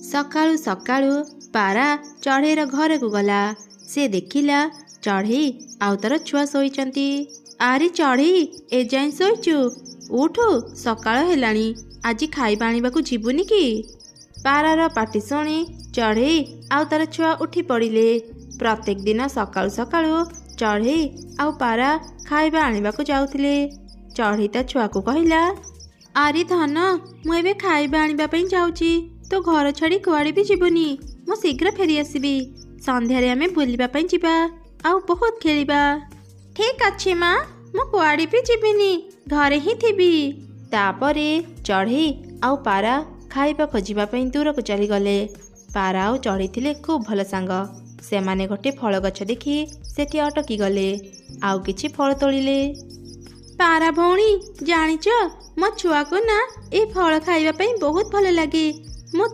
ସକାଳୁ ସକାଳୁ ପାରା ଚଢ଼େଇର ଘରକୁ ଗଲା। ସେ ଦେଖିଲା ଚଢ଼େଇ ଆଉ ତାର ଛୁଆ ଶୋଇଛନ୍ତି। ଆରେ ଚଢ଼େଇ, ଏଯାଏଁ ଶୋଇଛୁ? ଉଠୁ, ସକାଳ ହେଲାଣି। ଆଜି ଖାଇବା ଆଣିବାକୁ ଯିବୁନି କି? ପାରାର ପାଟି ଶୁଣି ଚଢ଼େଇ ଆଉ ତାର ଛୁଆ ଉଠି ପଡ଼ିଲେ। ପ୍ରତ୍ୟେକ ଦିନ ସକାଳୁ ସକାଳୁ ଚଢ଼େଇ ଆଉ ପାରା ଖାଇବା ଆଣିବାକୁ ଯାଉଥିଲେ। ଚଢ଼େଇ ତା ଛୁଆକୁ କହିଲା, ଆରେ ଧନ, ମୁଁ ଏବେ ଖାଇବା ଆଣିବା ପାଇଁ ଯାଉଛି। ତୁ ଘର ଛାଡ଼ି କୁଆଡ଼େ ବି ଯିବୁନି। ମୁଁ ଶୀଘ୍ର ଫେରି ଆସିବି। ସନ୍ଧ୍ୟାରେ ଆମେ ବୁଲିବା ପାଇଁ ଯିବା ଆଉ ବହୁତ ଖେଳିବା। ଠିକ୍ ଅଛି ମା, ମୁଁ କୁଆଡ଼େ ବି ଯିବିନି, ଘରେ ହିଁ ଥିବି। ତାପରେ ଚଢ଼େଇ ଆଉ ପାରା ଖାଇବା ଖୋଜିବା ପାଇଁ ଦୂରକୁ ଚାଲିଗଲେ। ପାରା ଆଉ ଚଢ଼େଇ ଥିଲେ ଖୁବ୍ ଭଲ ସାଙ୍ଗ। ସେମାନେ ଗୋଟେ ଫଳ ଗଛ ଦେଖି ସେଠି ଅଟକି ଗଲେ ଆଉ କିଛି ଫଳ ତୋଳିଲେ। ପାରା ଭଉଣୀ, ଜାଣିଛ, ମୋ ଛୁଆକୁ ନା ଏ ଫଳ ଖାଇବା ପାଇଁ ବହୁତ ଭଲ ଲାଗେ। ମୁଁ